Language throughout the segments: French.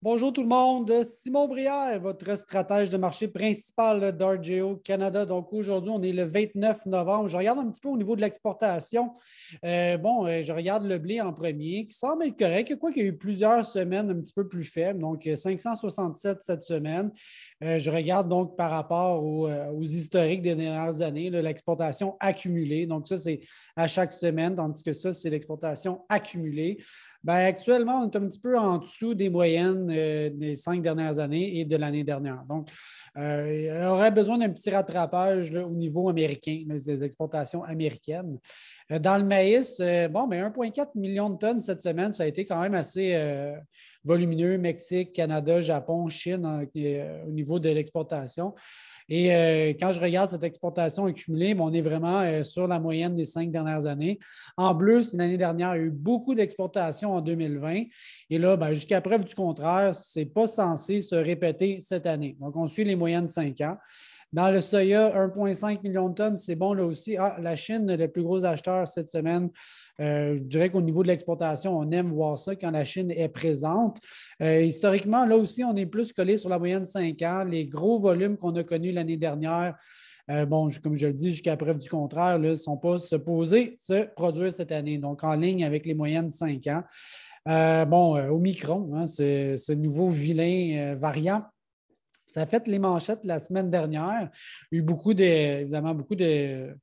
Bonjour tout le monde, Simon Brière, votre stratège de marché principal d'Argeo Canada. Donc aujourd'hui, on est le 29 novembre. Je regarde un petit peu au niveau de l'exportation. Je regarde le blé en premier, qui semble être correct, quoi qu'il y a eu plusieurs semaines un petit peu plus faibles, donc 567 cette semaine. Je regarde donc par rapport aux historiques des dernières années, l'exportation accumulée. Donc ça, c'est à chaque semaine, tandis que ça, c'est l'exportation accumulée. Ben, actuellement, on est un petit peu en dessous des moyennes des 5 dernières années et de l'année dernière. Donc, il aurait besoin d'un petit rattrapage là, au niveau américain, des exportations américaines. Dans le maïs, 1,4 million de tonnes cette semaine, ça a été quand même assez volumineux. Mexique, Canada, Japon, Chine au niveau de l'exportation. Et quand je regarde cette exportation accumulée, on est vraiment sur la moyenne des 5 dernières années. En bleu, c'est l'année dernière, il y a eu beaucoup d'exportations en 2020. Et là, jusqu'à preuve du contraire, ce n'est pas censé se répéter cette année. Donc, on suit les moyennes de 5 ans. Dans le soya, 1,5 million de tonnes, c'est bon là aussi. La Chine, le plus gros acheteur cette semaine. Je dirais qu'au niveau de l'exportation, on aime voir ça quand la Chine est présente. Historiquement, là aussi, on est plus collé sur la moyenne de 5 ans. Les gros volumes qu'on a connus l'année dernière, comme je le dis, jusqu'à preuve du contraire, ne sont pas supposés se produire cette année. Donc, en ligne avec les moyennes de 5 ans. Omicron, ce nouveau vilain variant. Ça a fait les manchettes la semaine dernière. Il y a eu évidemment beaucoup de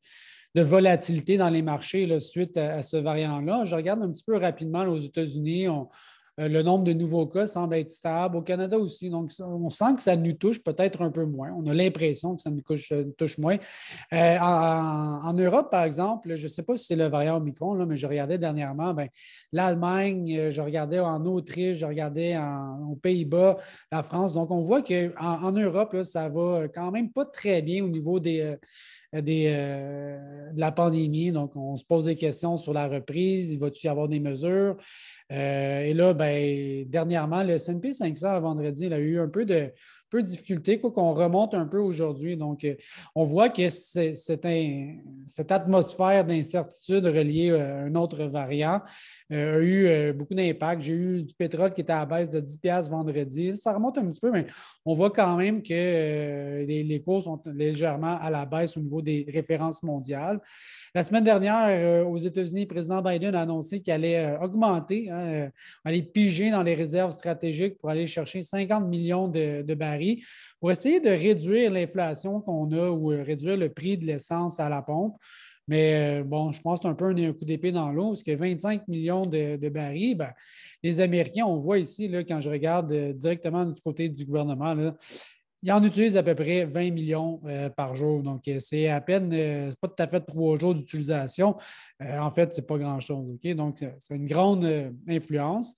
volatilité dans les marchés là, suite à ce variant-là. Je regarde un petit peu rapidement là, aux États-Unis. Le nombre de nouveaux cas semble être stable. Au Canada aussi. Donc, on sent que ça nous touche peut-être un peu moins. On a l'impression que ça nous touche moins. En Europe, par exemple, je ne sais pas si c'est le variant Omicron, là, mais je regardais dernièrement, l'Allemagne, je regardais en Autriche, je regardais aux Pays-Bas, la France. Donc, on voit qu'en Europe, là, ça va quand même pas très bien au niveau de la pandémie. Donc, on se pose des questions sur la reprise. Il va-t-il y avoir des mesures? Et là, dernièrement, le S&P 500, vendredi, il a eu un peu de difficulté, quoi qu'on remonte un peu aujourd'hui. Donc, on voit que cette atmosphère d'incertitude reliée à un autre variant a eu beaucoup d'impact. J'ai eu du pétrole qui était à la baisse de 10$ vendredi. Ça remonte un petit peu, mais on voit quand même que les cours sont légèrement à la baisse au niveau des références mondiales. La semaine dernière, aux États-Unis, le président Biden a annoncé qu'il allait augmenter, aller piger dans les réserves stratégiques pour aller chercher 50 millions de barils pour essayer de réduire l'inflation qu'on a ou réduire le prix de l'essence à la pompe. Mais je pense que c'est un peu un coup d'épée dans l'eau, parce que 25 millions de barils, les Américains, on voit ici, là, quand je regarde directement du côté du gouvernement, là, ils en utilisent à peu près 20 millions par jour. Donc, c'est à peine, c'est pas tout à fait 3 jours d'utilisation. En fait, c'est pas grand-chose. OK? Donc, c'est une grande influence,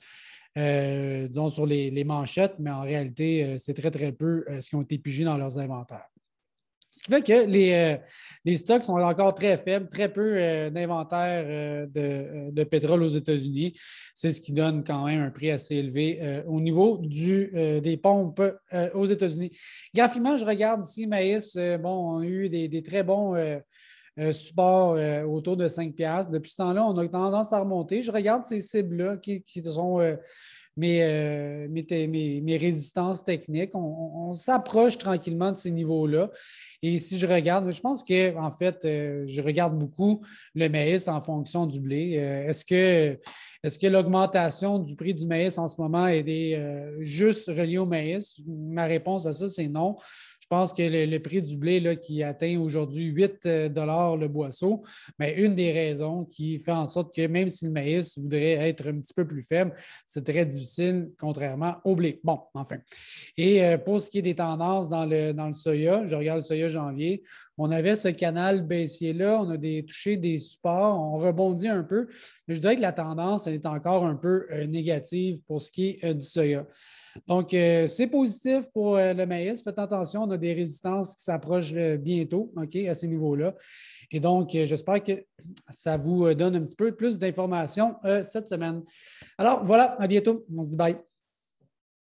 disons, sur les manchettes, mais en réalité, c'est très, très peu ce qui ont été pigés dans leurs inventaires. Ce qui fait que les stocks sont encore très faibles, très peu d'inventaire de pétrole aux États-Unis. C'est ce qui donne quand même un prix assez élevé au niveau des pompes aux États-Unis. Graphiquement, je regarde ici, maïs, on a eu des très bons supports autour de 5$. Depuis ce temps-là, on a tendance à remonter. Je regarde ces cibles-là qui sont mes résistances techniques. On s'approche tranquillement de ces niveaux-là. Et si je regarde, je pense que en fait, je regarde beaucoup le maïs en fonction du blé. Est-ce que l'augmentation du prix du maïs en ce moment est juste reliée au maïs? Ma réponse à ça, c'est non. Je pense que le prix du blé là, qui atteint aujourd'hui 8$ le boisseau, mais une des raisons qui fait en sorte que même si le maïs voudrait être un petit peu plus faible, c'est très difficile, contrairement au blé. Bon, enfin. Et pour ce qui est des tendances dans le soya, je regarde le soya janvier, on avait ce canal baissier-là, on a touché des supports, on rebondit un peu, mais je dirais que la tendance, elle est encore un peu négative pour ce qui est du soya. Donc, c'est positif pour le maïs. Faites attention, on a des résistances qui s'approchent bientôt, OK, à ces niveaux-là. Et donc, j'espère que ça vous donne un petit peu plus d'informations cette semaine. Alors, voilà, à bientôt. On se dit bye.